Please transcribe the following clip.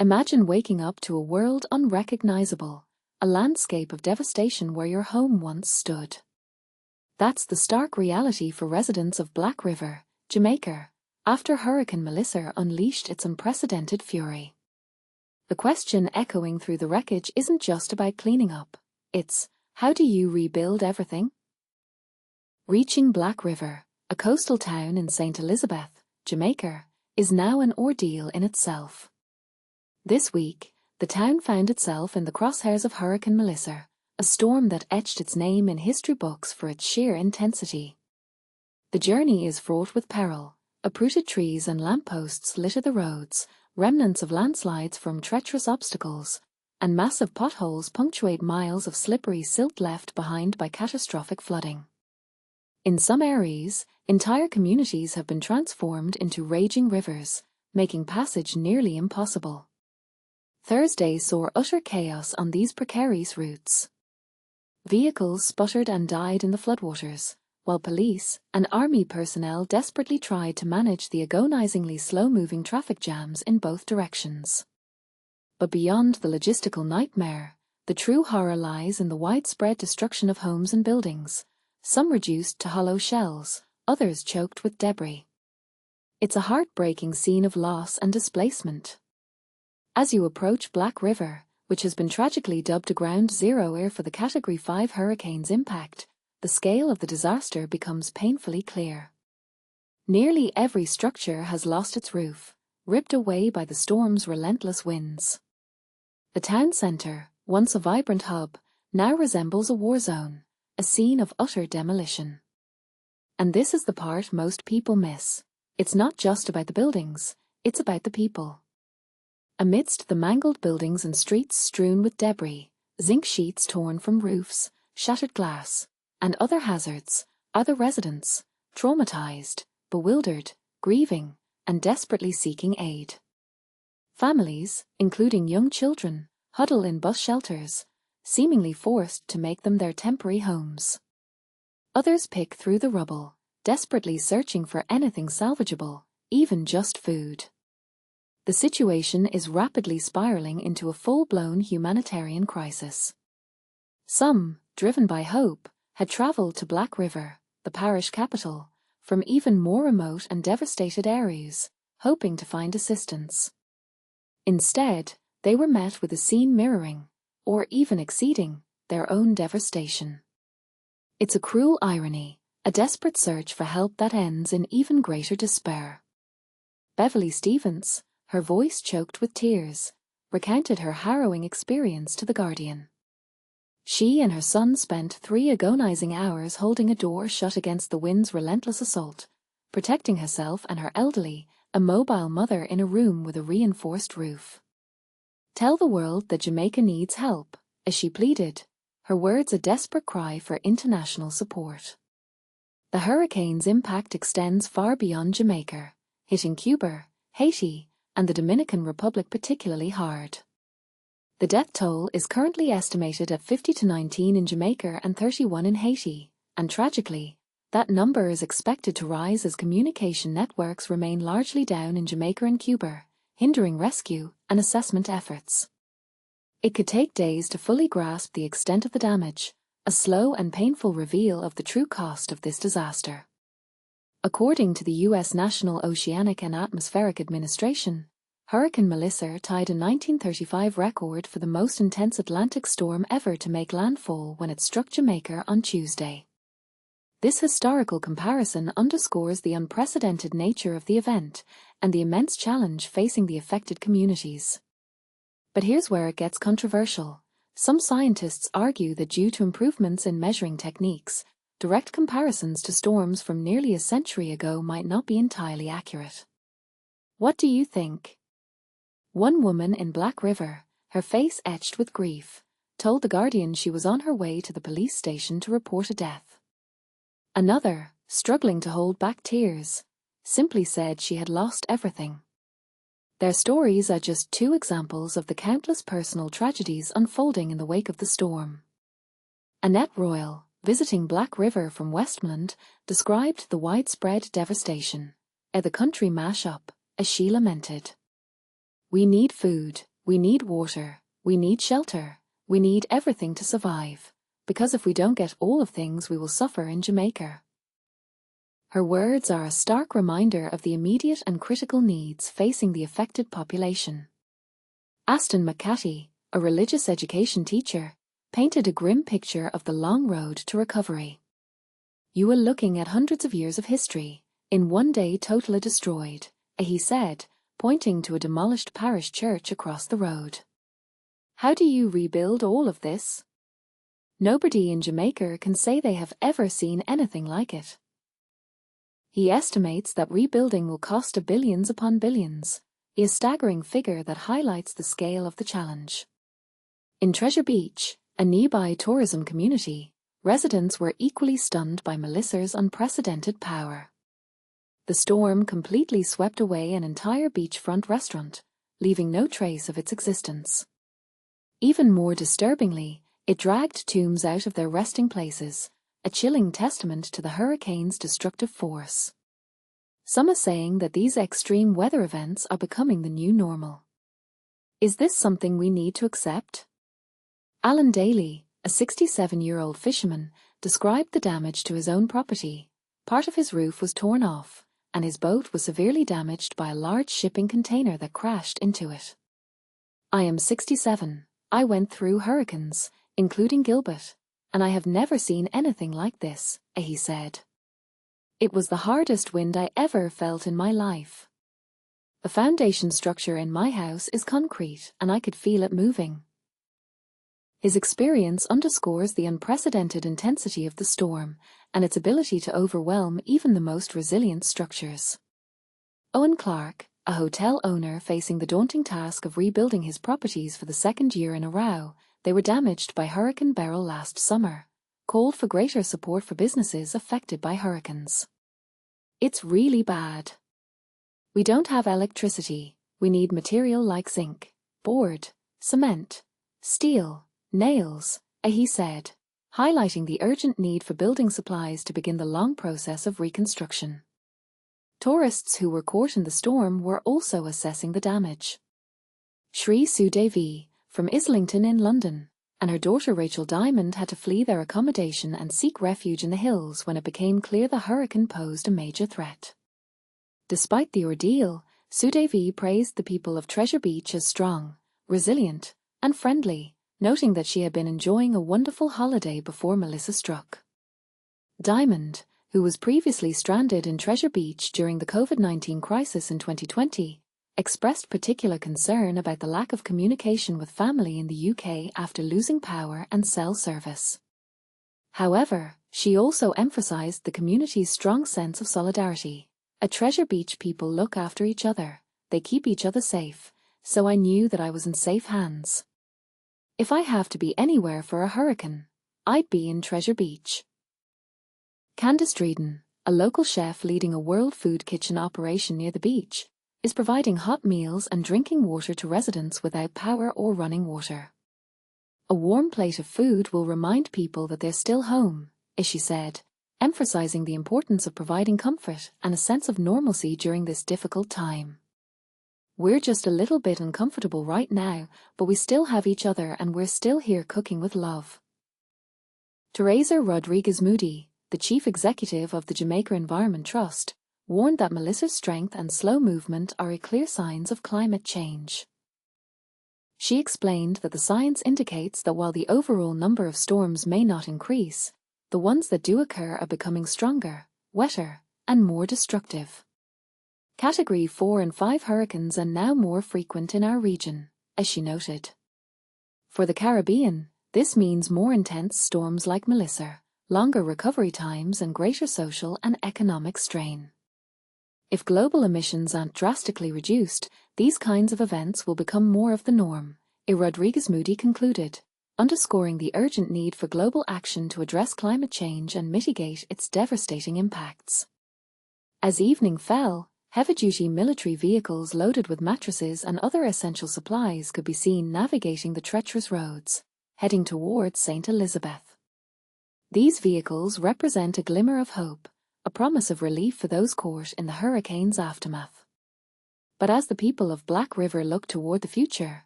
Imagine waking up to a world unrecognizable, a landscape of devastation where your home once stood. That's the stark reality for residents of Black River, Jamaica, after Hurricane Melissa unleashed its unprecedented fury. The question echoing through the wreckage isn't just about cleaning up, it's, how do you rebuild everything? Reaching Black River, a coastal town in St. Elizabeth, Jamaica, is now an ordeal in itself. This week, the town found itself in the crosshairs of Hurricane Melissa, a storm that etched its name in history books for its sheer intensity. The journey is fraught with peril. Uprooted trees and lampposts litter the roads, remnants of landslides form treacherous obstacles, and massive potholes punctuate miles of slippery silt left behind by catastrophic flooding. In some areas, entire communities have been transformed into raging rivers, making passage nearly impossible. Thursday saw utter chaos on these precarious routes. Vehicles sputtered and died in the floodwaters, while police and army personnel desperately tried to manage the agonizingly slow-moving traffic jams in both directions. But beyond the logistical nightmare, the true horror lies in the widespread destruction of homes and buildings, some reduced to hollow shells, others choked with debris. It's a heartbreaking scene of loss and displacement. As you approach Black River, which has been tragically dubbed a ground zero for the Category 5 hurricane's impact, the scale of the disaster becomes painfully clear. Nearly every structure has lost its roof, ripped away by the storm's relentless winds. The town centre, once a vibrant hub, now resembles a war zone, a scene of utter demolition. And this is the part most people miss. It's not just about the buildings, it's about the people. Amidst the mangled buildings and streets strewn with debris, zinc sheets torn from roofs, shattered glass, and other hazards, are the residents, traumatized, bewildered, grieving, and desperately seeking aid. Families, including young children, huddle in bus shelters, seemingly forced to make them their temporary homes. Others pick through the rubble, desperately searching for anything salvageable, even just food. The situation is rapidly spiraling into a full-blown humanitarian crisis. Some, driven by hope, had travelled to Black River, the parish capital, from even more remote and devastated areas, hoping to find assistance. Instead, they were met with a scene mirroring, or even exceeding, their own devastation. It's a cruel irony, a desperate search for help that ends in even greater despair. Beverly Stephens, her voice choked with tears, recounted her harrowing experience to The Guardian. She and her son spent 3 agonizing hours holding a door shut against the wind's relentless assault, protecting herself and her elderly, immobile mother in a room with a reinforced roof. "Tell the world that Jamaica needs help," as she pleaded, her words a desperate cry for international support. The hurricane's impact extends far beyond Jamaica, hitting Cuba, Haiti, and the Dominican Republic particularly hard. The death toll is currently estimated at 50 to 19 in Jamaica and 31 in Haiti, and tragically, that number is expected to rise as communication networks remain largely down in Jamaica and Cuba, hindering rescue and assessment efforts. It could take days to fully grasp the extent of the damage, a slow and painful reveal of the true cost of this disaster. According to the U.S. National Oceanic and Atmospheric Administration, Hurricane Melissa tied a 1935 record for the most intense Atlantic storm ever to make landfall when it struck Jamaica on Tuesday. This historical comparison underscores the unprecedented nature of the event and the immense challenge facing the affected communities. But here's where it gets controversial. Some scientists argue that due to improvements in measuring techniques, direct comparisons to storms from nearly a century ago might not be entirely accurate. What do you think? One woman in Black River, her face etched with grief, told The Guardian she was on her way to the police station to report a death. Another, struggling to hold back tears, simply said she had lost everything. Their stories are just 2 examples of the countless personal tragedies unfolding in the wake of the storm. Annette Royal, visiting Black River from Westmoreland, described the widespread devastation, the country mash-up, as she lamented. We need food, we need water, we need shelter, we need everything to survive, because if we don't get all of things we will suffer in Jamaica. Her words are a stark reminder of the immediate and critical needs facing the affected population. Aston McCatty, a religious education teacher, painted a grim picture of the long road to recovery. You are looking at hundreds of years of history, in one day totally destroyed, he said, pointing to a demolished parish church across the road. How do you rebuild all of this? Nobody in Jamaica can say they have ever seen anything like it. He estimates that rebuilding will cost billions upon billions, a staggering figure that highlights the scale of the challenge. In Treasure Beach, a nearby tourism community, residents were equally stunned by Melissa's unprecedented power. The storm completely swept away an entire beachfront restaurant, leaving no trace of its existence. Even more disturbingly, it dragged tombs out of their resting places, a chilling testament to the hurricane's destructive force. Some are saying that these extreme weather events are becoming the new normal. Is this something we need to accept? Alan Daly, a 67-year-old fisherman, described the damage to his own property. Part of his roof was torn off, and his boat was severely damaged by a large shipping container that crashed into it. I am 67. I went through hurricanes, including Gilbert, and I have never seen anything like this, he said. It was the hardest wind I ever felt in my life. The foundation structure in my house is concrete, and I could feel it moving. His experience underscores the unprecedented intensity of the storm and its ability to overwhelm even the most resilient structures. Owen Clark, a hotel owner facing the daunting task of rebuilding his properties for the second year in a row, they were damaged by Hurricane Beryl last summer, called for greater support for businesses affected by hurricanes. It's really bad. We don't have electricity. We need material like zinc, board, cement, steel, nails, he said, highlighting the urgent need for building supplies to begin the long process of reconstruction. Tourists who were caught in the storm were also assessing the damage. Sri Sudevi, from Islington in London, and her daughter Rachel Diamond had to flee their accommodation and seek refuge in the hills when it became clear the hurricane posed a major threat. Despite the ordeal, Sudevi praised the people of Treasure Beach as strong, resilient, and friendly, noting that she had been enjoying a wonderful holiday before Melissa struck. Diamond, who was previously stranded in Treasure Beach during the COVID-19 crisis in 2020, expressed particular concern about the lack of communication with family in the UK after losing power and cell service. However, she also emphasized the community's strong sense of solidarity. At Treasure Beach, people look after each other, they keep each other safe, so I knew that I was in safe hands. If I have to be anywhere for a hurricane, I'd be in Treasure Beach. Candice Dreden, a local chef leading a World Food Kitchen operation near the beach, is providing hot meals and drinking water to residents without power or running water. A warm plate of food will remind people that they're still home, she said, emphasizing the importance of providing comfort and a sense of normalcy during this difficult time. We're just a little bit uncomfortable right now, but we still have each other and we're still here cooking with love. Teresa Rodriguez Moody, the chief executive of the Jamaica Environment Trust, warned that Melissa's strength and slow movement are clear signs of climate change. She explained that the science indicates that while the overall number of storms may not increase, the ones that do occur are becoming stronger, wetter, and more destructive. Category 4 and 5 hurricanes are now more frequent in our region, as she noted. For the Caribbean, this means more intense storms like Melissa, longer recovery times and greater social and economic strain. If global emissions aren't drastically reduced, these kinds of events will become more of the norm, Rodriguez Moody concluded, underscoring the urgent need for global action to address climate change and mitigate its devastating impacts. As evening fell, heavy-duty military vehicles loaded with mattresses and other essential supplies could be seen navigating the treacherous roads, heading towards St. Elizabeth. These vehicles represent a glimmer of hope, a promise of relief for those caught in the hurricane's aftermath. But as the people of Black River look toward the future,